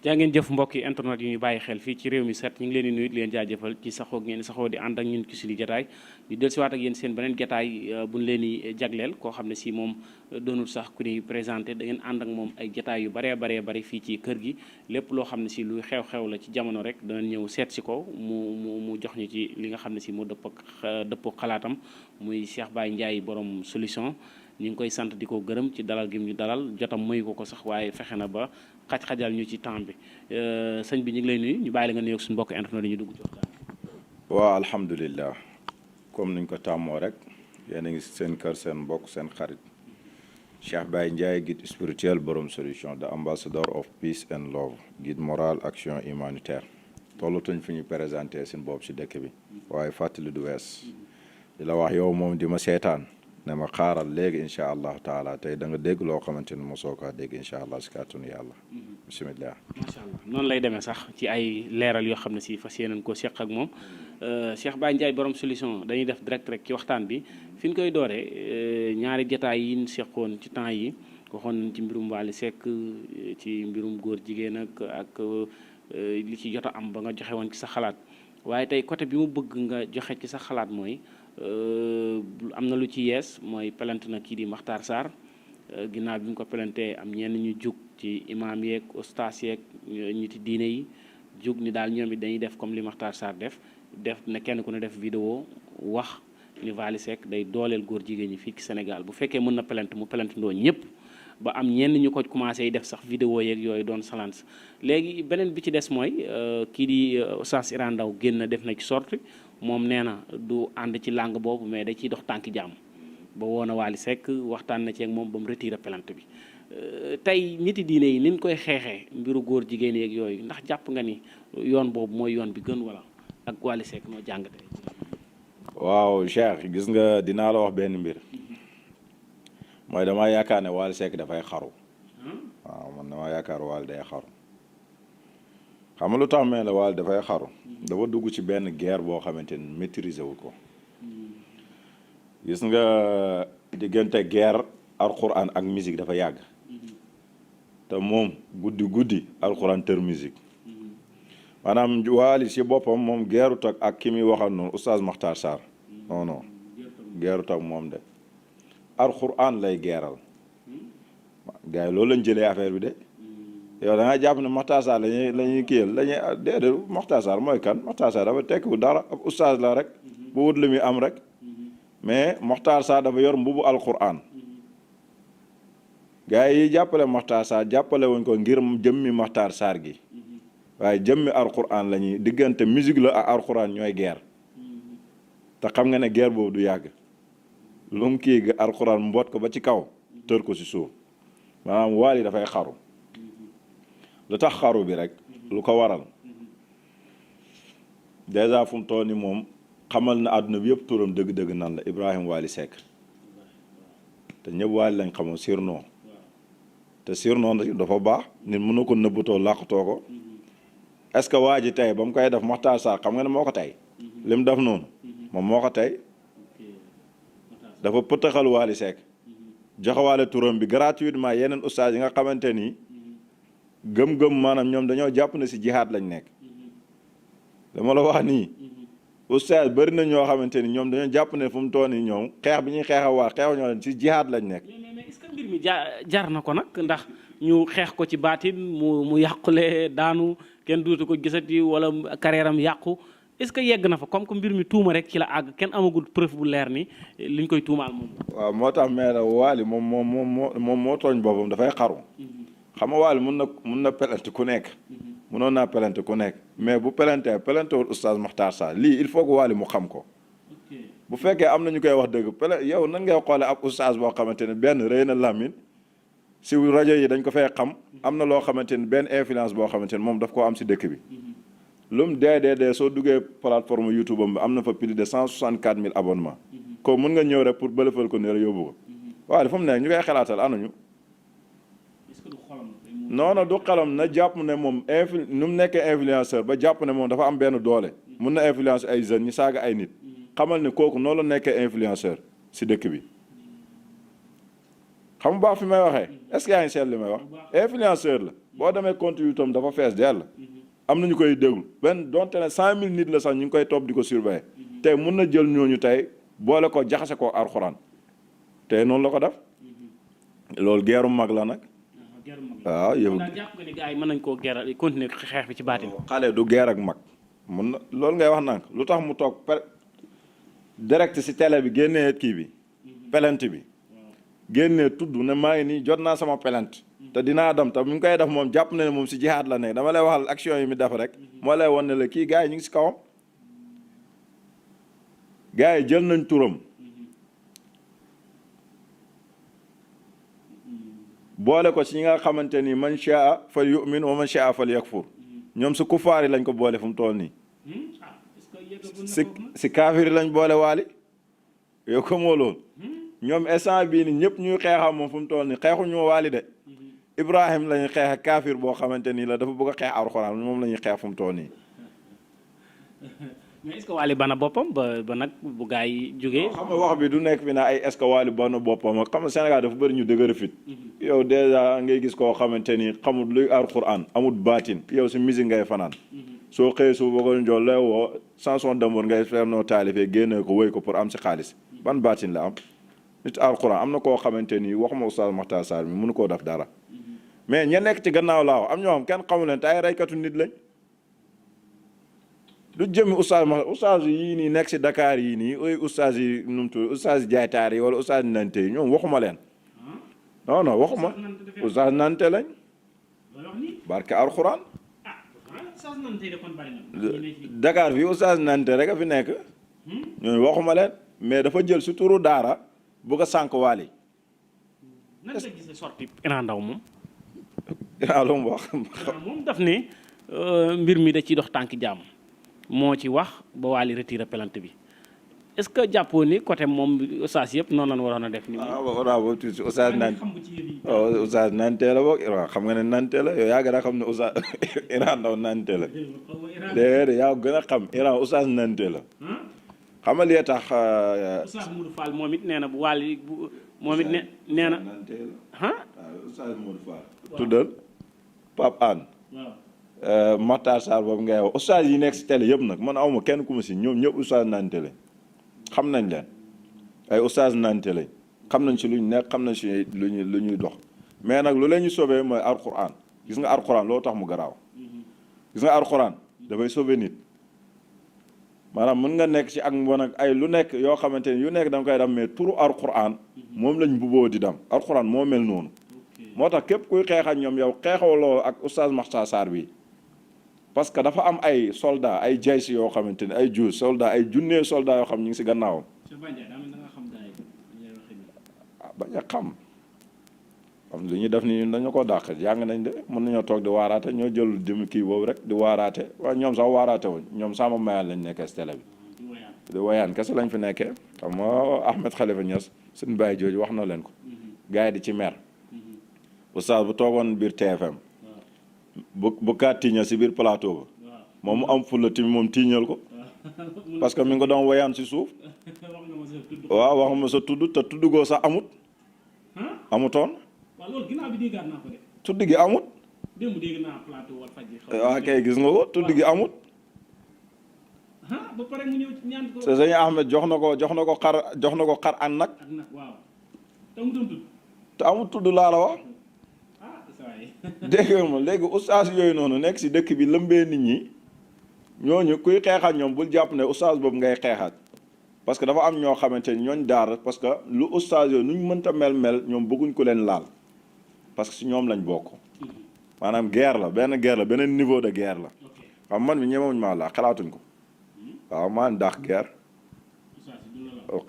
jaa ngeen jëf mbokk yi internet yi ñu bàyyi xel fii ci réew mi set ñu ngi leen di nuyu di leen jaajëfal ci saxoo ngeen saxoo di ànd ak ñun ci suñu jotaay di dellusiwaat ak yéen seen beneen jotaay bu ñu leen di jagleel koo xam ne si moom doonul sax ku ñuy présenté da ngeen ànd ak moom ay jotaay yu baree bari fii ci kër gi lépp loo xam ne si luy xew-xew la ci jamono rek danañ ñëw seet si ko mu jox ñu ci li nga xam ne si moo dëppoo xalaatam muy Cheikh Baye Ndiaye borom solution. ñu ngi koy sant di ko gërëm ci dalal gi ñu dalal jotam mayu ko sax waaye fexe na ba xaj-xajal ñu ci temps bi sëñ bi ñu ngi lay nuyu ñu bàyyi la nga nuyoog suñu mbokk internet yi ñu dugg ci waxtaan. waaw alhamdulilah comme niñ ko tàmmoo rek yéen a ngi seen kër seen mbokk seen xarit Cheikh Baye Ndiaye guide spirituel borom solution the ambassador of peace and love guide moral action humanitaire tollatuñ fi ñu présenté seen bopp si dëkk bi waaye fàttali du wees di la wax yow moom di ma seetaan ne ma xaaral léegi incha allahu taala tey da nga dégg loo xamante ni mosoo kaa dégg incha allah si kàttanu yàlla. bisimilah. macha allah noonu lay demee sax ci ay leeral yoo xam ne si fas yéeneen ko seq ak moom Cheikh Baye Ndiaye borom solution dañuy def direct rek ci waxtaan bi fi ñu koy dooree ñaari jotaay yi ñu seqoon ci temps yi waxoon ci mbirum Wally Seck ci mbirum góor jigéen ak li ci jot a am ba nga joxe woon ci sa xalaat waaye tey côté bi mu bëgg nga joxe ci sa xalaat mooy. am na lu ci yees mooy pelante na kii di Makhtar Sarr ginnaaw bi mu ko pelantee am ñenn ñu jug ci imaam yeeg ustaas yeeg ñiti diine yi jug ni daal ñoom it dañuy def comme li Makhtar Sarr def ne kenn ku ne def vidéo wax ni Wally Seck day dooleel góor jigéen ñi fii ci Sénégal bu fekkee mën na pelante mu pelante ndoo ñëpp ba am ñenn ñu ko commencé def sax vidéo yeeg yooyu doon salance léegi beneen bi ci des mooy kii di ustaas Iran Ndaw génn def na ci sorte moom nee na du ànd ci langue boobu mais da ciy dox tànki jàmm ba woon a Wally Seck waxtaan na ci ak moom ba mu retiré plainte bi tey niti diine yi niñ koy xeexee mbiru góor jigéen yeeg yooyu ndax jàpp nga ni yoon boobu mooy yoon bi gën wala ak Wally Seck noo jàngatee. waaw Cheikh gis nga dinaa la wax benn mbir mooy damaa yaakaar ne Wally Seck dafay xaru waaw man damaa yaakaar Wally day xaru xam nga lu tax mel la Wally dafay xaru dafa dugg ci benn guerre boo xamante ni maîtriser wu ko gis nga diggante guerre alxuraan ak musique dafa yàgg te moom guddi alxuraan tër musique maanaam Wally si boppam moom guerre tag ak ki muy waxal noonu oustaz Makhtar Sarr non guerre tag moom de alxuraan lay geeral gars yi loolu lañ jëlee affaire bi de yow da nga jàpp ne Makhtar Sarr lañuy kiyal déedéet Makhtar Sarr mooy kan Makhtar Sarr dafa tekkiwu dara ab oustaz la rek bu wut li muy am rek mais Makhtar Sarr dafa yor mbubu alquran gars yi jàppale Makhtar Sarr jàppale wuñ ko ngir jëmmi Makhtar Sarr gi waaye jëmmi alquran la ñuy diggante musique la ak alquran ñooy guerre te xam nga ne guerre boobu du yàgg lu mu kii ga alquran mboot ko ba ci kaw tër ko si suuf maanaam Wally dafay xaru lu tax xaru bi rek lu ko waral dèjà fu mu toll ni moom xamal na àdduna bi yëpp turam dëgg-dëgg nan la Ibrahima Wally Seck te ñëpp Wally lañ xamoon surnom te surnom dafa baax nit mën na ko nëbbatoo làqatoo ko est-ce que waa ji tey ba mu koy def Makhtar Sarr xam nga ne moo ko tey li mu def noonu moom moo ko tey dafa pëtaxal Wally Seck joxewaale turam bi gratuitement yeneen ustaas yi nga xamante ni gëm-gëm maanaam ñoom dañoo jàpp na si jihaad lañ nekk dama la wax nii ustaas bëri na ñoo xamante ni ñoom dañoo jàpp ne fu mu toll nii ñoom xeex bi ñuy xeexawaat xeexu ñoo leen si jihaad lañ nekk. mais est-ce que mbir mi jar na ko nag ndax ñu xeex ko ci baatin mu yàqule daanu kenn duutu ko gisati wala carrière am yàqu est-ce que yegg na fa comme que mbir mi tuuma rek ci la àgg kenn amagul preuve bu leer ni liñ koy tuumaal moom. waaw moo tax mais Wally moom moo tooñ boppam dafay xaru. xam nga Wally mun na pelante ku nekk. munoon naa pelante ku nekk mais bu pelantewul oustaz Makhtar Sarr lii il faut que Wally mu xam ko. bu fekkee am na ñu koy wax dëgg yow nan ngay xoolee ab oustaz boo xamante ne benn rëy na Lamine si rajo yi dañ ko fay xam am na loo xamante ni benn influence boo xamante ni moom daf koo am si dëkk bi. lu mu dee soo duggee plateforme YouTube am bi am na fa plus de 164 000 abonnements. ko mun nga ñëw rek pour bëlëfal ko ne la yóbbu ko. waaye dafa mu nekk ñu koy xalaatal anañu. non du xelam na jàpp ne moom nu mu nekkee influenceur ba jàpp ne moom dafa am benn doole. mun na influence ay jeunes ñu saaga ay nit. xamal ne kooku noonu la nekkee influenceur si dëkk bi. xam nga baax fi may waxee est-ce que yaa ngi seet li may wax influenceur la boo demee compte YouTube am dafa fees dell am nañu koy déglu benn donte ne 100 000 nit la sax ñu ngi koy topp di ko surveiller tey mun na jël ñooñu tey boole ko jaxase ko alxuraan tey noonu la ko def loolu geeru mag la nag waaw yow jàpp nga ni gars yi mën nañ koo geeral continuer xeex bi ci baatin xale du geer ak mag mun na loolu ngay wax nag lu tax mu toog direct si télé bi génnee kii bi pelante bi génnee tudd ne maa ngi nii jot naa sama pelante te dinaa dem te mu ngi koy def moom jàpp na ne moom si jihaad la nekk dama lay waxal action yi mi def rek moo lay wan ne la kii gars yi ñu ngi si kawam gars yi jël nañ turam boole ko si ñi nga xamante ni man shaa fal yu'min wa man shaa fal yakfur ñoom si kufaar yi lañ ko boole fu mu toll nii si kaafir lañ boole waali yow ko moo loolu ñoom instant bii ni ñëpp ñuy xeexam moom fu mu toll nii xeexuñu waali de Ibrahim lañuy xeex ak kaafir boo xamante nii la dafa bëgg a xeex alxuraan moom la ñuy xeex fu mu toll nii mais est-ce que waali bana boppam ba nag bu gaa yi jógee xam nga wax bi du nekk fi naa ay est-ce que waali bana boppam ak xam nga Sénégal dafa bëri ñu dëgër fit yow dèjà ngay gis koo xamante ni xamul luy alxuraan amul baatin yow si musique ngay fanaan soo xëyee su bëggoon njool lay woo chanson d'amour ngay fer noo taalifee génne ko wéy ko pour am si xaalis ban baatin la am nit alxuraan am na koo xamante ni waxuma Oustaz Makhtar Sarr mi mënu koo def dara mais ña nekk ci gannaaw laaw am ñoo xam kenn xamu leen te ay reykatu nit lañ lu jëmi oustaz yii nii nekk si Dakar yii nii ooy oustaz yi nu mu tudd oustaz jaaytaar yi wala oustaz nante yi ñoom waxuma leen non non waxuma oustaz nante lañ barke alxuraan Dakar fii oustaz nante rek a fi nekk ñooñu waxuma leen mais dafa jël si turu daara bu ko sànq waali nan nga gisee sorti Iran Ndao moom Iran lu mu wax moom daf ne mbir mi da ciy dox tànk jàmm moo ci wax ba waali retiré plainte bi est-ce que jàppoo ni côté moom oustaz yëpp noonu lañ waroon a def ni waaw tuuti oustaz nante oustaz nante la boog xam nga ne nante la yow yaa gën a xam ne oustaz Iran Ndao nante la déedéet yaa gën a xam Iran oustaz nante la xam nga li tax oustaz Modou Fall moom it nee na bu waali moom it nee na oustaz Modou Fall tuddal Pape Anne Makhtar Sarr boobu ngay wax oustaz yi nekk si télé yëpp nag man awma kenn ku ma si ñoom ñëpp oustaz nante lañ xam nañ leen ay oustaz nante lañ xam nañ si luñ nekk xam nañ si lu ñuy dox mais nag lu leen ñu sobee mooy alquran gis nga alquran loo tax mu garaaw gis nga alquran dafay sauver nit maanaam mën nga nekk ci ak mbon ak ay lu nekk yoo xamante ni yu nekk da nga koy dem mais turu alquran moom lañ buboo di dem alquran moo mel noonu moo tax képp kuy xeex ak ñoom yow xeexoo loolu ak oustaz Makhtar Sarr bi parce que dafa am ay soldats ay jays yoo xamante ni ay juus soldats ay junnee soldats yoo xam ñu ngi si gannaawam. bañ a xam li ñuy def ni ñun dañu ko dàq jàng nañ de mën nañoo toog di waaraate ñoo jël jëm kii boobu rek di waaraate waaye ñoom sax waaraate wuñ ñoom sama mayaan lañ nekkee si télé bi di wayaan kese lañ fi nekkee xam nga Ahmed Khalifa Niass suñu bàyyi jooju wax na leen ko gars yi di ci mer oustaz bu toogoon biir TFM bu kaa tiiñal si biir plateau ba moom mu am fulla tamit moom tiiñal ko parce que mi ngi ko doon wayaan si suuf waaw wax ma sa tudd te tudd goo sax amutoon tudd gi amut waaw kay gis nga ko tudd gi amut te sëñ Ahmed jox na ko xar an nag te amut tudd laa la wax dégg nga ma léegi oustaz yooyu noonu nekk si dëkk bi lëmbee nit ñi ñooñu kuy xeexaat ñoom bul jàpp ne oustaz boobu ngay xeexaat parce que dafa am ñoo xamante ni ñooñ daara parce que lu oustaz yooyu nuñ mënta mel ñoom bëgguñ ko leen laal parce que si ñoom lañ bokk maanaam guerre la beneen niveau de guerre la xam man mi ñemewuñ maa laa xalaatuñ ko waaw maa ndax guerre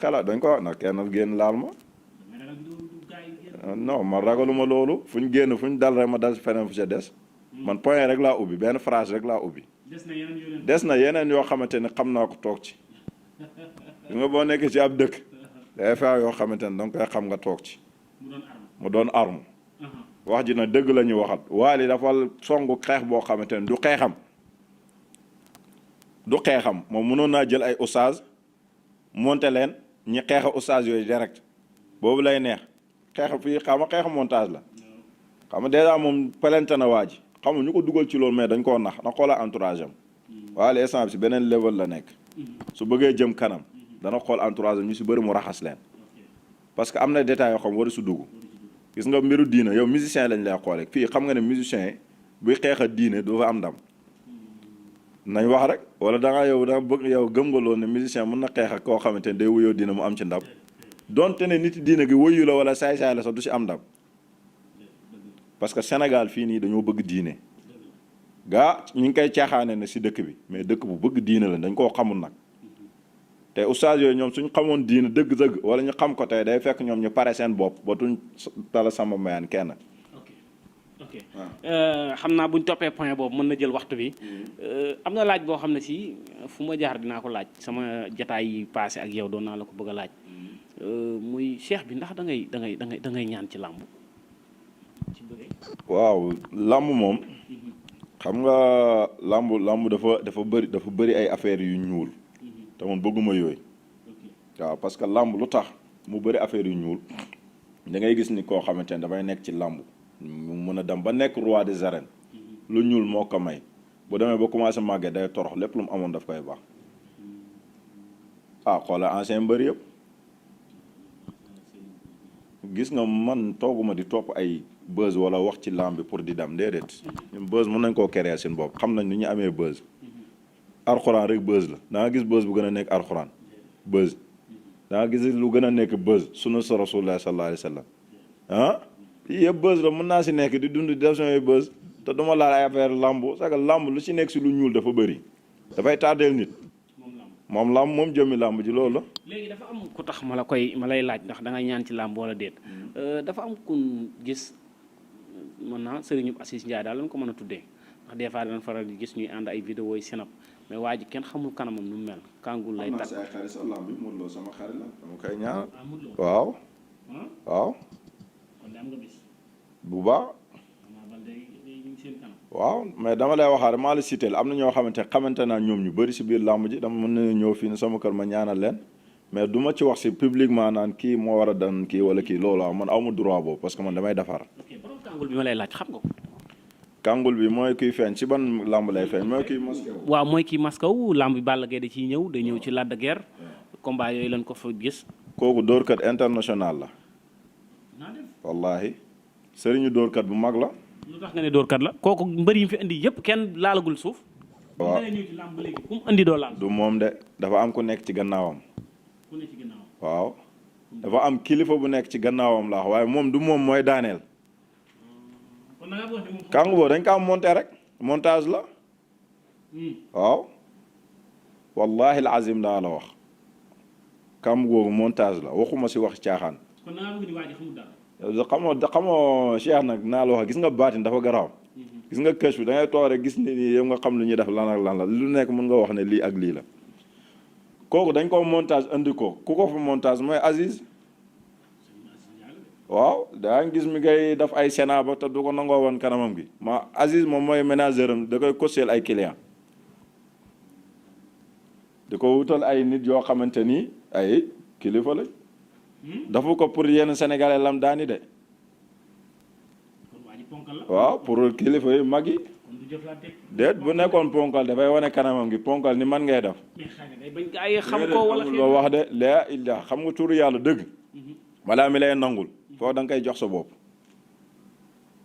xalaat dañ ko wax nag kenn génn laal ma non man ragaluma loolu fu ñu génn fu ñu dal rek ma dal feneen fu ca des man point rek laa ubbi benn phrase rek laa ubbi des na yeneen yoo xamante ne xam naa ko toog ci nga boo nekkee ci ab dëkk day fa yoo xamante ne danga koy xam nga toog ci mu doon arme wax ji na dëgg la ñuy waxat Wally dafa songu xeex boo xamante ne du xeexam moom mënoon naa jël ay oustaz monté leen ñi xeexa oustaz yooyu direct boobu lay neex xeex fii xam nga xeex montage la xam nga dèjà moom pelente na waa ji xam nga ñu ko dugal ci loolu mais dañ koo nax na xoolal entourage am waaye instant bi si beneen level la nekk su bëggee jëm kanam dana xool entourage am ñu si bëri mu raxas leen parce que am na détails yoo xam war a su dugg gis nga mbiru diine yow musicien lañ lay xoolee fii xam nga ne musicien yi buy xeex a diine du fa am ndam nañ wax rek wala da nga yow da bëgg yow gëm nga loolu ne musicien mën na xeex ak koo xamante ne day wuyoo diine mu am ci ndam donte ne nit diine gi wuyu la wala saay-saay la sax du si am ndam parce que Sénégal fii nii dañoo bëgg diine gaa ñu ngi koy caaxaane ne si dëkk bi mais dëkk bu bëgg diine la dañ koo xamul nag te oustaz yooyu ñoom suñ xamoon diine dëgg-dëgg wala ñu xam ko tey day fekk ñoom ñu pare seen bopp ba tuñ tala sama mayaan kenn. ok xam naa buñ toppee point boobu mën na jël waxtu bi am na laaj boo xam ne si fu ma jaar dinaa ko laaj sama jataay yi passé ak yow doon naa la ko bëgg a laaj muy cheikh bi ndax da ngay ñaan ci làmb waaw làmb moom xam nga làmb dafa bëri ay affaires yu ñuul te man bëgguma yooyu waaw parce que làmb lu tax mu bëri affaire yu ñuul da ngay gis ni koo xamante ne dafay nekk ci làmb mu mën a dem ba nekk roi des arènes lu ñuul moo ko may bu demee ba commencé màggee day torox lépp lu mu amoon daf koy baax xoolal ancien mbër yëpp gis nga man tooguma di topp ay buzz wala wax ci làmb bi pour di dem déedéet ñun buzz mën nañ koo créer seen bopp xam nañ ni ñu amee buzz arxuraan rek buzz la da nga gis buzz bu gën a nekk arxuraan buzz da nga gis lu gën a nekk buzz sunu sa rasulullah sallallahu alayhi wa sallam yii yëpp buzz la mën naa si nekk di dund di def samay buzz te duma laal ay affaire làmb c'est que làmb lu ci nekk si lu ñuul dafa bëri dafay tardeel nit moom làmb moom jëmmi làmb ji loolu la. léegi dafa am ku tax ma lay laaj ndax da nga ñaan ci làmb wala déet dafa am kun gis mën naa Serigne Assis Ndiaye daal lañ ko mën a tuddee ndax des fois danañ faral di gis ñuy ànd ay vidéo yi sinap mais waa ji kenn xamul kanamam nu mu mel. kàngul lay tàgg ay xarit sa làmb bi Modou Lo sama xarit la dama koy ñaan. waaw. waaw. kon am nga bis. bu baax. waaw mais dama lay waxaat maa la cité am na ñoo xamante naa ñoom ñu bëri si biir làmb ji dama mën na ñëw fii ne sama kër ma ñaanal leen mais du ma ci wax si publiquement naan kii moo war a dan kii wala kii loolu man aw ma droit boobu parce que man damay defar. ok borom kàngul bi ma lay laaj xam nga ko. kàngul bi mooy kuy feeñ si ban làmb lay feeñ mooy kii maskaw. waaw mooy kii maskaw làmb bi Balla Gaye da ciy ñëw day ñëw ci Lac de Guiers combat yooyu lañ ko fa gis. kooku dóorkat international la. wallahi sëriñu dóorkat bu mag la. lu tax nga ne dóorkat la kooku mbër yi fi indi yëpp kenn laalagul suuf. waaw bu ñëw ci làmb léegi ku mu indi doo laal. du moom de dafa am ku nekk ci gannaawam. ku nekk ci gannaawam. waaw dafa am kilifa bu nekk ci gannaawam la waaye moom du moom mooy daaneel. kon da ngaa bëgg moom. kàngu boobu dañ ko am monté rek montage la. waaw. wallahi al azim daa la wax. kàngu boobu montage la waxuma si wax caaxaan. kon da ngaa bëgg ni waa ji xamul dara. xamoo Cheikh nag naa la wax gis nga baatin dafa garaaw gis nga kës bi da ngay toog rek gis ni nii yow nga xam lu ñuy def lan ak lan la lu nekk mën nga wax ne lii ak lii la kooku dañ ko montage andi ko ku ko fa montage mooy Aziz waaw daa gis mi ngay def ay sénat ba te du ko nangoo woon kanamam gi ma Aziz moom mooy ménageur am da koy cosseel ay client di ko wutal ay nit yoo xamante ni ay kilifa la dafa ko pour yenn sénégalais lam daani de waaw pour kilifa yi mag yi déet bu nekkoon ponkal dafay wane kanamam gi ponkal ni man ngay def loo wax de laa illa xam nga turu yàlla dëgg balaa mi lay nangul foofu da nga koy jox sa bopp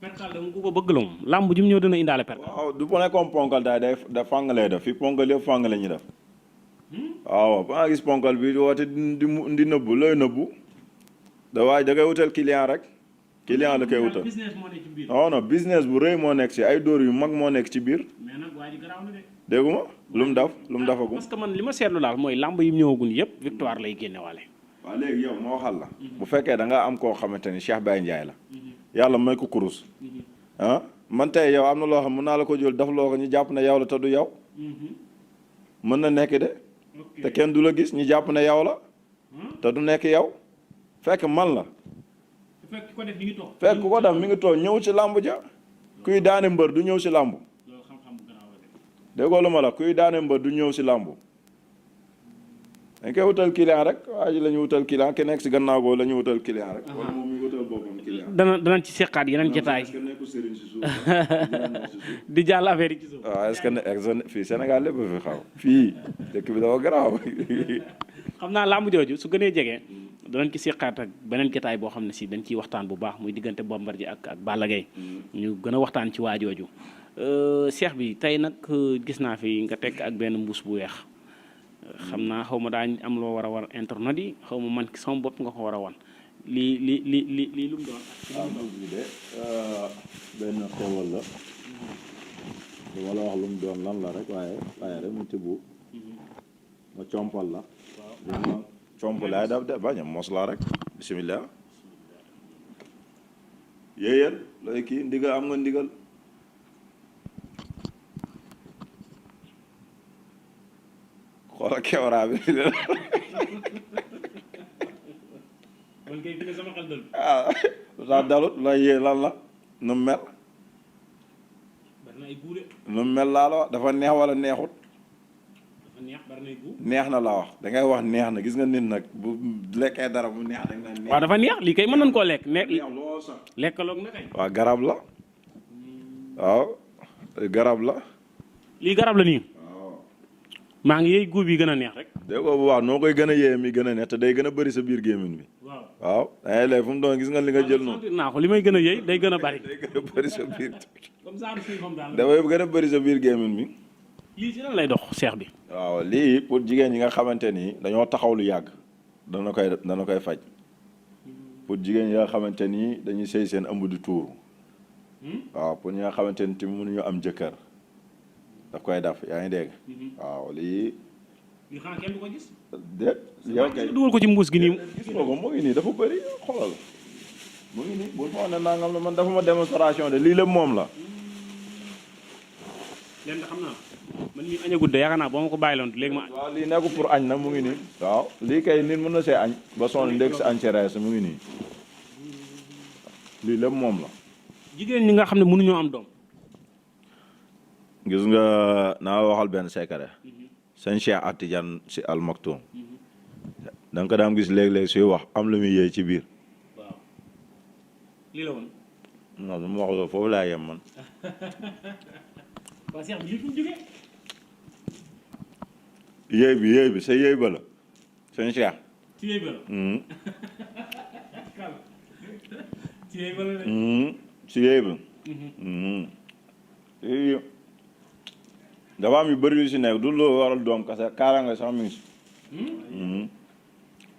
perkal dama ku ko bëgg la moom làmb ji mu ñëw dina indaale perkal waaw du bu nekkoon ponkal daal day da fàng lay def fi ponkal yëpp fàng la ñuy def waaw ba nga gis ponkal bi woote di nëbbu looy nëbbu da waaj da koy wutal client rek client la koy wutal non business bu rëy moo nekk si ay dóor yu mag moo nekk ci biir dégguma lu mu dafagum parce que man li ma seetlu daal mooy làmb yi mu ñëwagul yëpp victoire lay génne waale waaw léegi yow moo waxal la bu fekkee da nga am koo xamante ni Cheikh Baye Ndiaye la yàlla may ko kurus man tey yow am na loo xam mën naa la ko jël daf loo ko ñu jàpp ne yow la te du yow mën na nekk de te kenn du la gis ñu jàpp ne yow la te du nekk yow fekk man la fekk ku ko def mi ngi toog ñëw ci làmb ja kuy daane mbër du ñëw ci làmb déggoo lu ma la kuy daane mbër du ñëw ci làmb dañ koy wutal client rek waa ji la ñu wutal client ki nekk ci gannaaw googu la ñu wutal client rek wala moom mi wutal danañ ci seqaat yeneen jotaay di jàll affaire yi ci suuf. waaw est-ce que fii Sénégal lépp fi xaw fii dëkk bi dafa garaaw. xam naa làmb jooju su gënee jege danañ ci seqaat ak beneen jotaay boo xam ne si dañ ciy waxtaan bu baax muy diggante Bombardier ak Balla Gaye ñu gën a waxtaan ci waa jooju. Cheikh bi tey nag gis naa fi nga tekk ak benn mbuus bu weex xam naa xaw ma daañ am loo war internet yi xaw ma man sama bopp nga ko war a wan lii lu mu doon. mbuus bi de benn xewal la dama la wax lu mu doon lan la rek waaye rek mu tibbu ma compal la. waaw comp laay daf de bañ a mos laa rek bisimilah. yéyal looy kii ndigal am nga ndigal. xoolal kewra bi. man kay fi ne sama xel dal. ah dalut lay yee lan la nu mu mel. bari na ay guule. nu mu mel laa la wax dafa neex wala neexut. dafa neex bari na ay gu. neex na la wax da ngay wax neex na gis nga nit nag bu lekkee dara bu neex da nga neex. waaw dafa neex lii kay mën nañ koo lekk. neex lool sax lekkaloog na kay. waaw garab la waaw garab la. lii garab la nii. maa ngi yëy guub yi gën a neex rek. dégg nga bu baax noo koy gën a yee mi gën a neex te day gën a bëri sa biir gémmiñ bi. waaw dangay lay fu mu doon gis nga li nga jël noonu. naa ko li may gën a yëy day gën a bëri. day gën a bëri sa biir. comme ça dafay gën a bëri sa biir gémmiñ bi. lii ci lan lay dox seex bi. waaw lii pour jigéen ñi nga xamante ni dañoo taxaw lu yàgg dana koy faj pour jigéen ñi nga xamante ni dañuy sëy seen ëmb di tuuru waaw pour ñi nga xamante ni tamit mënuñu am jëkkër daf koy def yaa ngi dégg. waaw lii. lii xanaa kenn du ko gis. déet yow kay dugal ko ci mbuus gi nii. gis nga ko mu ngi nii dafa bëri xoolal mu ngi nii bul foog ne nangam la man dafa ma démonstration de lii lépp moom la. lenn xam naa man mii añ a gudde yaakaar naa boo ma ko bàyyiloon léegi ma. waaw lii nekkul pour añ nag mu ngi nii. waaw lii kay nit mën na see añ. ba sonn ndékk si añ ci rees mu ngi nii lii lépp moom la. jigéen ñi nga xam ne mënuñoo am doom. gis nga naa la waxal benn secret sëñ Cheikh Atidiane si Al Maktoum da nga ko daam gis léeg-léeg suy wax am lu muy yëy ci biir. waaw lii la woon. non su ma wax loolu foofu laa yem man. waa Cheikh bi lii fu mu jógee. yëy bi sa yëy ba la sëñ Cheikh. ci yëy ba la. ci yëy ba la de. ci yëy ba. dafa am yu bëri yu si nekk du loo waral doom kase kaaraange sax mi ngi si.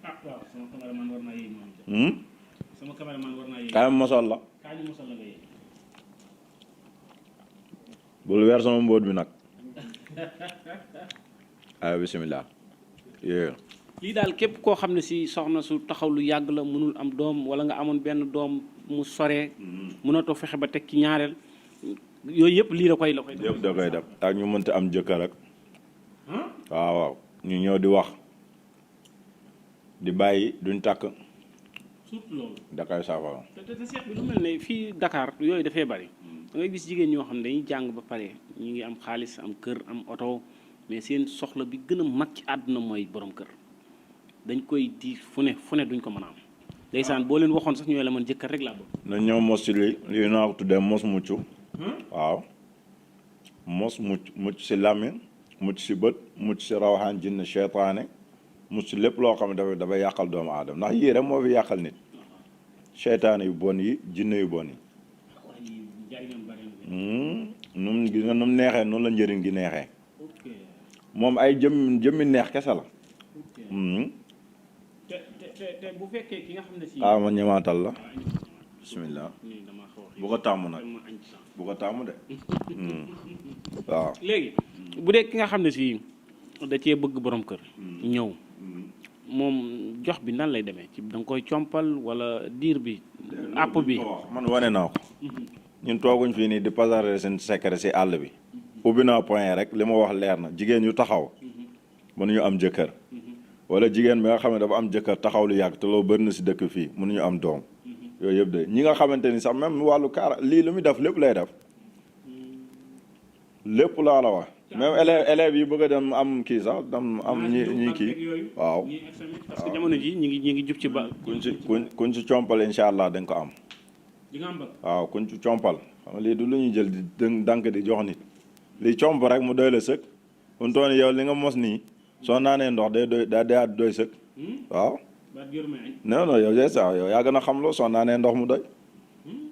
ah waaw sama cameraman war naa yëy moom. sama cameraman war naa yëy. kaay mosal la. kaay ñu mosal la nga yëy. bul weer sama mbóot bi nag. ay bisimilah. lii daal képp koo xam ne si soxna su taxaw lu yàgg la mënul am doom wala nga amoon benn doom mu soree mënatoo fexe ba teg ci ñaareel yooyu yëpp lii la koy yëpp da koy def ak ñu mënta am jëkkër ak waaw ñu ñëw di wax di bàyyi duñ takk surtout loolu da koy saafara. te seet bi lu mel ne fii Dakar yooyu dafay bari da ngay gis jigéen ñoo xam ne dañuy jàng ba pare ñu ngi am xaalis am kër am oto mais seen soxla bi gën a mag ci àdduna mooy borom kër dañ koy di fu ne duñ ko mën a am ndeysaan boo leen waxoon sax ñooy la man jëkkër rek laa bëgg. na ñëw mos ci lii naa ko tuddee mos mucc waaw mos mucc si làmmiñ mucc si bët mucc si rawaxaan jinn seytaane mucc si lépp loo xam ne dafay yàqal doomu aadama ndax yii rek moo fi yàqal nit seytaane yu bon yi jinne yu bon yi nu mu gis nga nu mu neexee noonu la njëriñ gi neexee moom ay jëmmi neex kese la. te bu fekkee ki nga xam ne si. ma ñëwaatal la bismillah bu ko tàmm nag bu ko tàmm de waaw. léegi bu dee ki nga xam ne si da cee bëgg borom kër. ñëw moom jox bi nan lay demee ci da nga koy compal wala diir bi. àpp bi man wane naa ko. ñun tooguñ fii nii di pasare seen secret si àll bi. ubbi naa point rek li ma wax leer na jigéen yu taxaw mënuñu am jëkkër. wala jigéen bi nga xam ne dafa am jëkkër taxaw lu yàgg te loolu bëri na si dëkk fii mënuñu am doom yooyu yëpp de ñi nga xamante ni sax même wàllu kaara lii lu muy def lépp lay def lépp laa la wax même élèves yi bëgg a dem am kii sax dem am ñi kii waaw parce que jamono ji ñi ngi jub ci ba kuñ ci compal incha allah da nga ko am di nga am ba waaw kuñ ci compal xam nga lii du lu ñuy jël di dank di jox nit lii comp rek mu doy la sëkk fu tooni yow li nga mos nii soo naanee ndox day doy daa doy sëkk waaw non non yow sax yow yaa gën a xam loo soo naanee ndox mu doy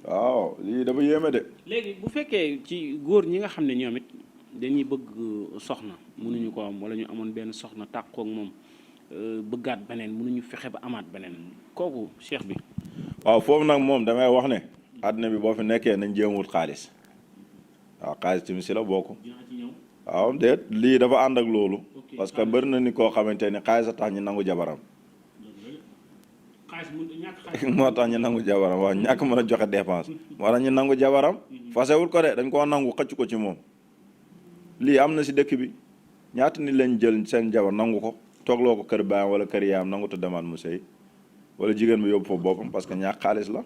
waaw lii dafa yéeme de léegi bu fekkee ci góor ñi nga xam ne ñoom it dañuy bëgg soxna mënuñu ko am wala ñu amoon benn soxna tàqoo ak moom bëggaat beneen mënuñu fexe ba amaat beneen kooku cheikh bi waaw foofu nag moom damay wax ne àddina bi boo fi nekkee nañ jéem wut xaalis waaw xaalis tamit si la bokk waaw déet lii dafa ànd ak loolu parce que bëri na ni koo xamante ni xaalis a tax ñu nangu jabaram moo tax ñu nangu jabaram waaw ñàkk mën a joxe dépense moo tax ñu nangu jabaram fasewul ko de dañ koo nangu xëcc ko ci moom lii am na si dëkk bi ñaata nit lañ jël seen jabar nangu ko toogloo ko kër baayam wala kër yaayam nangu te demaat mu sëy wala jigéen bi yóbbu foofu boppam parce que ñàkk xaalis la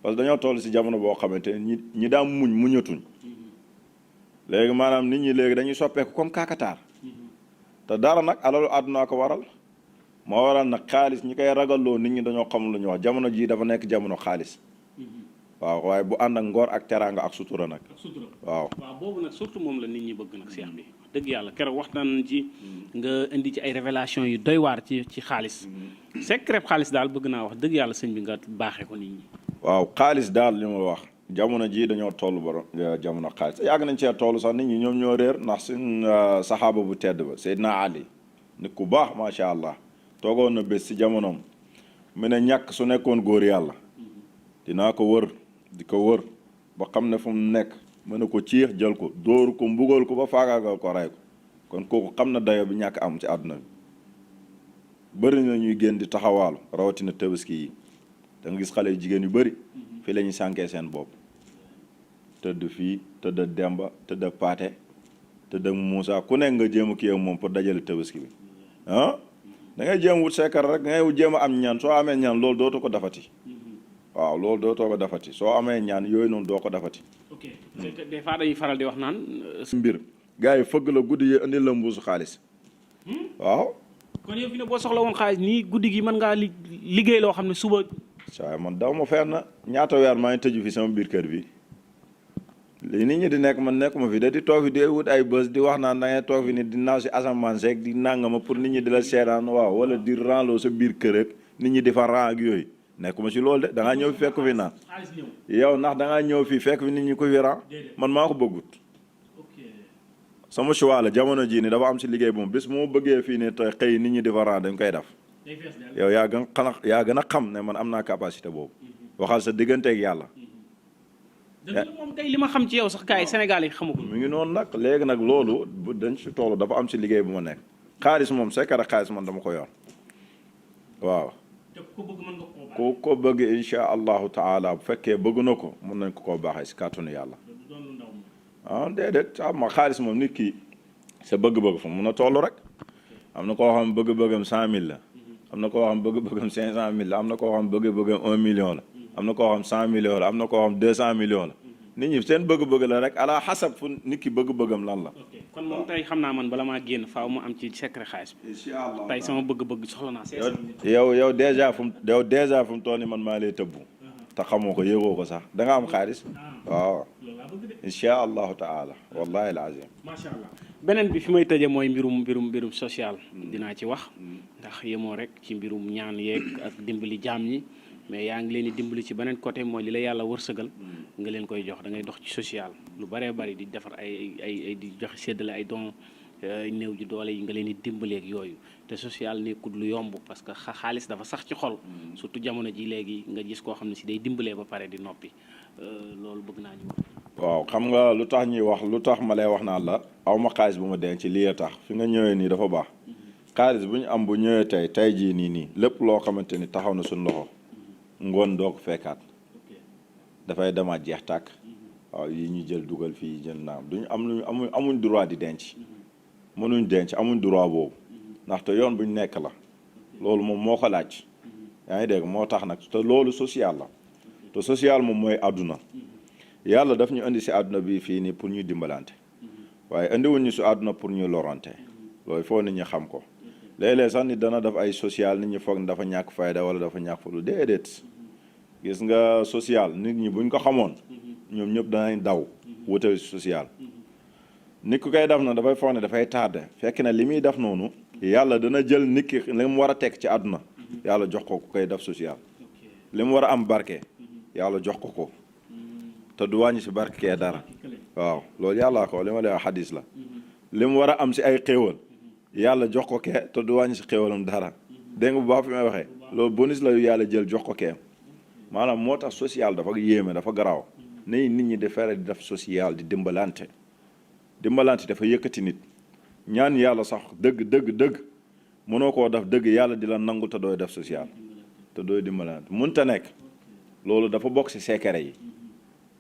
parce que dañoo toll si jamono boo xamante ni ñi daa muñatuñ léegi maanaam nit ñi léegi dañuy soppeeku comme kakataar te dara nag alalu àdduna ko waral moo waral nag xaalis ñi koy ragalloo nit ñi dañoo xam lu ñu wax jamono jii dafa nekk jamono xaalis waaw waaye bu ànd ak ngor ak teraanga ak sutura nag waaw boobu nag surtout moom la nit ñi bëgg nag seex bi dëgg yàlla keroog waxtaan ci nga indi ci ay révélation yu doy waar ci xaalis secret xaalis daal bëgg naa wax dëgg yàlla sëñ bi nga baaxee ko nit ñi waaw xaalis daal li ma wax jamono ji dañoo toll ba jamono xaalis yàgg nañ cee toll sax nit ñi ñoom ñoo réer ndax suñ saxaaba bu tedd ba Seydina Ali nit ku baax macha allah toogoon na bés si jamonoom mu ne ñàkk su nekkoon góor yàlla dinaa ko wër di ko wër ba xam ne fu mu nekk mën na ko ciix jël ko dóor ko mbugal ko ba faagaagal ko rey ko kon kooku xam na dayo bi ñàkk am ci àdduna bi bëri na ñuy génn di taxawaalu rawatina tabaski yi da nga gis xale yu jigéen yu bëri fii la ñuy sànkee seen bopp tëdd fii tëdd Demba tëdd Paate tëdd Moussa ku nekk nga jéem a kii ak moom pour dajale tabaski bi ah da ngay jéem wut seekar rek da ngay jéem a am ñaan soo amee ñaan loolu dootu ko dafati waaw loolu dootoo ko dafati soo amee ñaan yooyu noonu doo ko dafati. ok des fois dañuy faral di wax naan. mbir gars yi fëgg la guddi yi indi la mbuusu xaalis waaw. kon yow fi ne boo soxla woon xaalis nii guddi gi mën ngaa liggéey loo xam ne suba. saa man daw ma fenn ñaata weer maa ngi tëju fi sama biir kër bi li nit ñi di nekk man nekkuma fi da di toog fi di wut ay bës di wax naan da ngay toog fi ni di naaw si asamaan seeg di nangama pour nit ñi di la seetaan waaw wala di ranloo sa biir kër ak nit ñi di fa ran ak yooyu nekkuma si loolu de da ngaa ñëw fi fekk fi naan yow ndax da ngaa ñëw fi fekk fi nit ñi ko fi ran man maa ko bëggut sama choix la jamono jii ni dafa am si liggéey bu bis moo bëggee fii ne te xëy nit ñi di fa ran dañ koy def yow yaa gën a xam ne man am naa capacité boobu waxal sa digganteeg yàlla. dëgg moom tey li ma xam ci yow sax gars yi Sénégal yi xamu ko. mi ngi noonu nag léegi nag loolu dañ si toll dafa am si liggéey bu ma nekk xaalis moom sekkara xaalis man dama ko yor waaw. te ku ko bëgg mën nga koo baax. ku ko bëgg incha allahu taala bu fekkee bëgg na ko mën nañ ko koo baaxee si kàttanu yàlla. ah déedéet ma xaalis moom nit ki sa bëgg-bëgg fa mun a toll rek am na koo xam bëgg-bëggam 100000 la. am na koo xam bëgg-bëggam 500000 la am na koo xam bëgg-bëggam 1 million la. am na koo xam 100 millions la am na koo xam 200 millions la nit ñi seen bëgg-bëgg la rek ala xasab fu nit ki bëgg-bëggam lan la. kon moom tey xam naa man bala maa génn faaw mu am ci secret xaalis bi. incha allah tey sama bëgg-bëgg soxla naa. yow dèjà fu mu toll nii man maa lay tëbbu. te xamoo ko yëgoo ko sax da nga am xaalis. waaw incha allahu taala wallahi alazim. macha allah beneen bi fi may tëjee mooy mbirum social. dinaa ci wax ndax yemoo rek ci mbirum ñaan yeeg ak dimbali jaam ñi. mais yaa ngi leen di dimbali ci beneen côté mooy li la yàlla wërsëgal nga leen koy jox da ngay dox ci social lu bëree bëri di defar ay di joxe séddale ay don néew ji doole yi nga leen di dimbaleeg yooyu te social nekkul lu yomb parce que xaalis dafa sax ci xol surtout jamono ji léegi nga gis koo xam ne si day dimbalee ba pare di noppi loolu bëgg naa ñu waaw xam nga lu tax ñuy wax lu tax ma lay wax naan la aw ma xaalis bu ma denc lii a tax fi nga ñëwee nii dafa baax xaalis bu ñu am bu ñëwee tey jii nii lépp loo xamante ni taxaw na suñu loxo ngoon doo ko fekkaat dafay demaat jeex tàkk waaw yi ñu jël dugal fii jël naam duñu amuñ droit di denc mënuñ denc amuñ droit boobu ndaxte yoon buñ nekk la loolu moom moo ko laaj yaa ngi dégg moo tax nag te loolu social la te social moom mooy àdduna yàlla daf ñu indi si àdduna bi fii nii pour ñu dimbalante waaye indiwuñ ñu su àdduna pour ñu lorante loolu foo nit ñi xam ko léeg-léeg sax nit dana def ay social nit ñi foog ne dafa ñàkk fayda wala dafa ñàkk fulu déedéet gis nga social nit ñi buñ ko xamoon ñoom ñëpp danañ daw wute social nit ku koy def na dafay foog ne dafay tardé fekk na li muy def noonu yàlla dana jël nit ki li mu war a teg ci àdduna yàlla jox ko ku koy def social li mu war a am barke yàlla jox ko te du wàññi si barke kee dara waaw loolu yàlla ko li ma lay wax xadis la li mu war a am si ay xéewal yàlla jox ko kee te du wàññi si xéewalam dara dégg nga bu baax fi may waxee loolu bonus la yu yàlla jël jox ko kee maanaam moo tax social dafa yéeme dafa garaaw nañ nit ñi di fere di def social di dimbalante dafa yëkkati nit ñaan yàlla sax dëgg mënoo koo def dëgg yàlla di la nangu te dooy def social te dooy dimbalante mënta nekk loolu dafa bokk si secret yi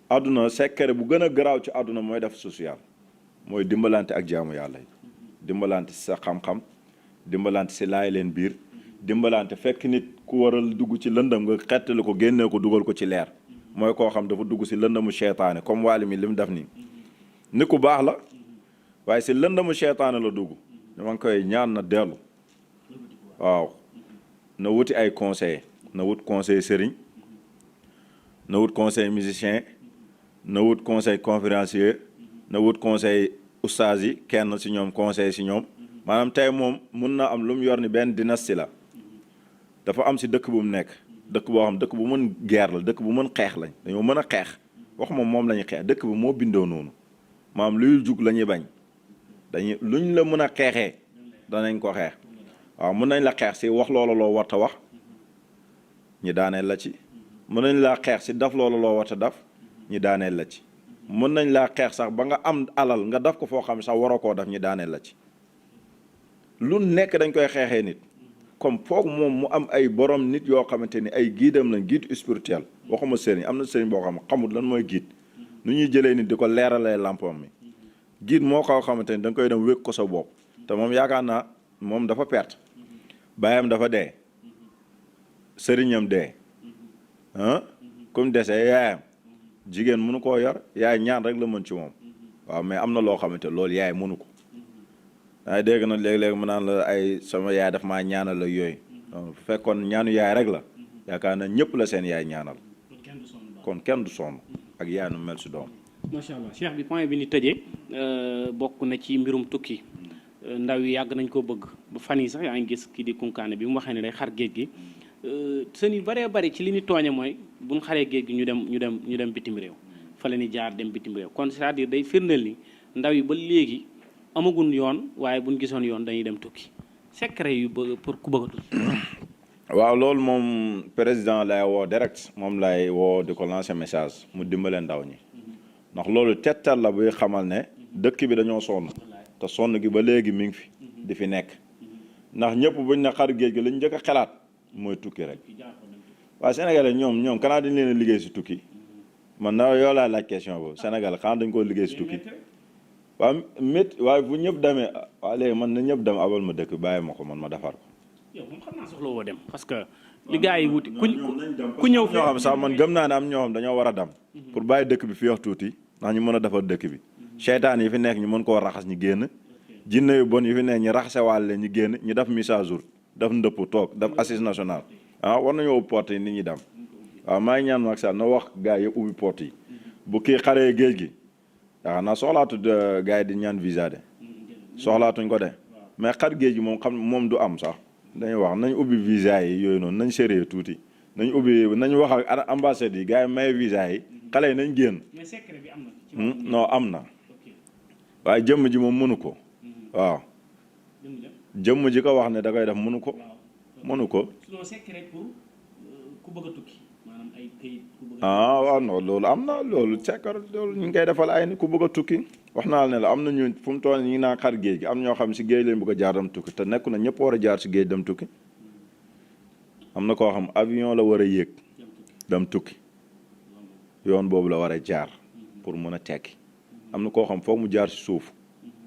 àdduna secret bu gën a garaaw ci àdduna mooy def social mooy dimbalante ak jaamu yàlla yi dimbalante si sa xam-xam dimbalante si laay leen biir dimbalante fekk nit ku waral dugg ci lëndam nga xettali ko génnee ko dugal ko ci leer mooy koo xam dafa dugg si lëndamu seytaane comme waali mi li mu def nii nit ku baax la waaye si lëndamu seytaane la dugg dama ngi koy ñaan na dellu waaw na wuti ay conseil na wut conseil sëriñ na wut conseil musicien na wut conseil conférencier na wut conseil ustaas yi kenn si ñoom conseil si ñoom maanaam tey moom mun na am lu mu yor ni benn dynastie la dafa am si dëkk bu mu nekk dëkk boo xam dëkk bu mën guerre la dëkk bu mën xeex lañ dañoo mën a xeex waxuma moom la ñuy xeex dëkk bi moo bindoo noonu maanaam luy jug la ñuy bañ dañuy luñ la mën a xeexee danañ ko xeex waaw mën nañ la xeex si wax loola loo warta wax ñi daaneel la ci mën nañ laa xeex si daf loola loo warta daf ñi daaneel la ci mën nañ laa xeex sax ba nga am alal nga daf ko foo xam sax waroo koo daf ñi daaneel la ci lu nekk dañ koy xeexee nit comme foog moom mu am ay borom nit yoo xamante ni ay guidam lañ guide spirituel waxuma sëriñ am na sëriñ boo xam xamul lan mooy guide nu ñuy jëlee nit di ko leeralee lampam mi guide moo ko xamante ni da nga koy dem wékk ko sa bopp te moom yaakaar naa moom dafa perte baayam dafa dee sëriñam dee comme desee yaayam jigéen mënu koo yor yaay ñaan rek la mën ci moom waaw mais am na loo xamante loolu yaay mënu ko dangay dégg na léeg-léeg mu naan la ay sama yaay daf maa ñaanal la yooyu bu fekkoon ñaanu yaay rek la yaakaar na ñëpp la seen yaay ñaanal kon kenn du sonn ak yaay nu mel si doom macha allah cheikh bi point bi ni tëjee bokk na ci mbirum tukki ndaw yi yàgg nañ koo bëgg ba fan yi sax yaa ngi gis kii di kunkaane bi mu waxee ne day xar géej gi seen yu bëree bëri ci li ñu tooñe mooy buñ xaree géej gi ñu dem bitim réew fa la ni jaar dem bitim réew kon c'est-à-dire day firndeel ni ndaw yi ba léegi amagun yoon waaye buñ gisoon yoon dañuy dem tukki secret yu pour ku bëgg a tukki waaw loolu moom président lay woo direct moom lay woo di ko lancer message mu dimbale ndaw ñi ndax loolu tettal la buy xamal ne dëkk bi dañoo sonn te sonn gi ba léegi mi ngi fi di fi nekk ndax ñëpp buñ na xar géej gi lañ njëkk a xalaat mooy tukki rek waaye Sénégalais ñoom kanaa dañ leen a liggéey si tukki man na yow laa laaj question boobu Sénégal xanaa dañ koo liggéey si tukki waaw métti waaye bu ñëpp demee waaw léegi man na ñëpp dem abal ma dëkk bàyyi ma ko man ma defar ko yow moom xam naa soxla woo dem parce que li gars yi wuti ku ñëw fi ñoo xam sax man gëm naa ne am ñoo xam dañoo war a dem pour bàyyi dëkk bi fi wax tuuti ndax ñu mën a defar dëkk bi seytaan yi fi nekk ñu mën koo raxas ñu génn jinne yu bon yi fi nekk ñu raxasewaale leen ñu génn ñu def mise à jour def ndëpp toog def assise nationale war nañoo ubbi porte yi nit ñi dem waaw maa ngi ñaan Macky Sall na wax gars yi ubbi porte yi bu kii xaree géej gi waaw na soxlaatu gars yi di ñaan visa de soxlaatuñ ko de mais xar géej gi moom du am sax dañuy wax nañ ubbi visa yi yooyu noonu nañ sérieux tuuti nañ wax ak ambassade yi gars yi may visa yi xale yi nañ génn non am na waaye jëmm ji moom mënu ko waaw jëmm ji ko wax ne da koy def mënu ko waaw non loolu am na loolu sekkar loolu ñu ngi koy defal ay ni ku bëgg a tukki wax naa ne la am na ñu fu mu toll ñu ngi naan xar géej gi am ñoo xam si géej lañ bëgg a jaar dem tukki te nekku na ñëpp war a jaar si géej dem tukki am na koo xam avion la war a yéeg dem tukki yoon boobu la war a jaar pour mën a tekki am na koo xam foog mu jaar si suuf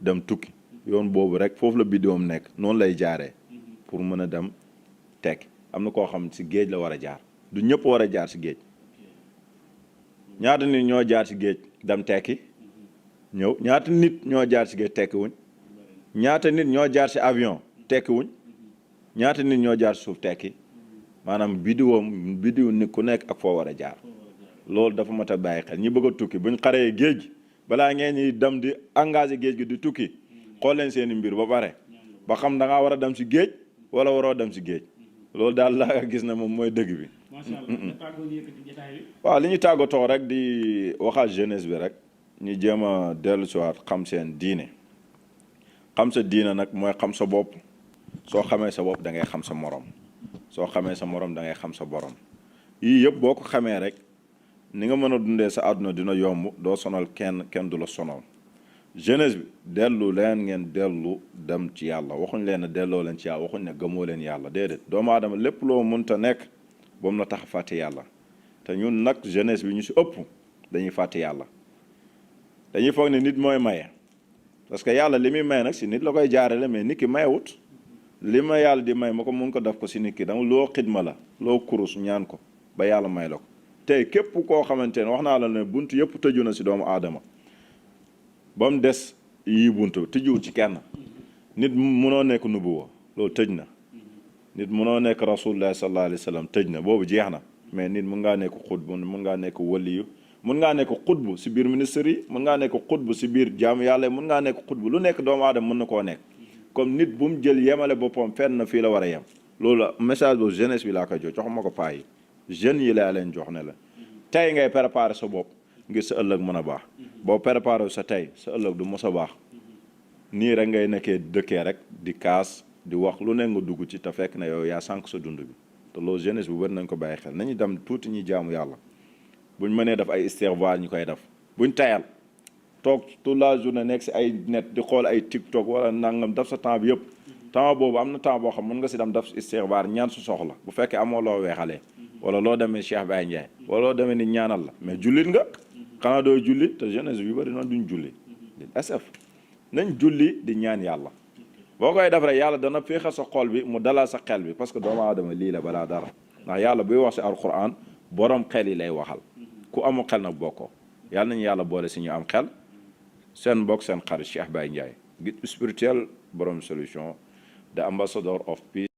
dem tukki yoon boobu rek foofu la biddiwam nekk noonu lay jaaree pour mën a dem tekki am na koo xam si géej la war a jaar du ñëpp war a jaar si géej ñaata nit ñoo jaar si géej dem tekki ñëw ñaata nit ñoo jaar ci géej tekki wuñ ñaata nit ñoo jaar ci avion tekki wuñ ñaata nit ñoo jaar suuf tekki maanaam bidiw nit ku nekk ak foo war a jaar loolu dafa mat a bàyyi xel ñi bëgg a tukki buñ xaree géej gi balaa ngeen ñi dem di engagé géej gi di tukki xool leen seeni mbir ba pare ba xam da ngaa war a dem ci géej wala waroo dem ci géej loolu daal laa gis na moom mooy dëgg bi. macha allah waaw li ñu tàggatoo rek di waxal jeunesse bi rek ñu jéem a dellu si waat xam seen diine xam sa diine nag mooy xam sa bopp soo xamee sa bopp da ngay xam sa morom soo xamee sa morom da ngay xam sa borom yii yëpp boo ko xamee rek ni nga mën a dundee sa àdduna dina yomb doo sonal kenn du la sonal jeunesse bi dellu leen ngeen dellu dem ci yàlla waxuñ leen ne delloo leen ci yàlla waxuñ ne gëmoo leen yàlla déedéet doomu aadama lépp loo mënta nekk boobu na tax a fàtte yàlla te ñun nag jeunesse bi ñu si ëpp dañuy fàtte yàlla dañuy foog ne nit mooy maye parce que yàlla li muy may nag si nit la koy jaarale mais nit ki mayewut li ma yàlla di may ma ko mun ko def ko si nit ki danga loo xidma la loo kurus ñaan ko ba yàlla may la ko tey képp koo xamante ne wax naa la ne bunt yëpp tëju na si doomu aadama ba mu des yii bunt tëjuwul ci kenn nit munoo nekk nubuwa loolu tëj na nit munoo nekk rasulullah sallallahu alayhi wa sallam tëj na boobu jeex na mais nit mun ngaa nekk xutbu mun ngaa nekk waliyu mun ngaa nekk xutbu si biir ministère yi mun ngaa nekk xutbu si biir jaamu yàlla mun ngaa nekk xutbu lu nekk doomu aadama mën na koo nekk comme nit bu mu jël yemale boppam fenn na fii la war a yem loolu message boobu jeunesse bi laa koy jox joxuma ko paa yi jeunes yi laa leen jox ne la tey ngay préparer sa bopp ngir sa ëllëg mën a baax boo préparer sa tey sa ëllëg du mos a baax nii rek ngay nekkee dëkkee rek di kaas di wax lu ne nga dugg ci te fekk na yow yaa sànq sa dund bi te loolu jeunesse bu bëri nañ ko bàyyi xel nañu dem tuuti ñuy jaamu yàlla buñ mënee def ay istighfar ñu koy def buñ tayal toog toute la journée nekk si ay net di xool ay TikTok wala nangam def sa temps bi yëpp temps boobu am na temps boo xam mën nga si dem def istighfar ñaan su soxla bu fekkee amoo loo weexalee wala loo demee Cheikh Baye Ndiaye wala loo demee ni ñaanal la mais jullit nga xanaa doo julli te jeunesse bi bëri noonu duñ julli SF nañ julli di ñaan yàlla boo koy def rek yàlla dana féexal sa xol bi mu dalal sa xel bi parce que doomu aadama lii la balaa dara ndax yàlla buy wax si alquran borom xel yi lay waxal ku amul xel nag bokkoo yàlla nañu yàlla boole si ñu am xel seen mbokk seen xarit Cheikh Baye Ndiaye guide spirituel borom solution the ambassador of peace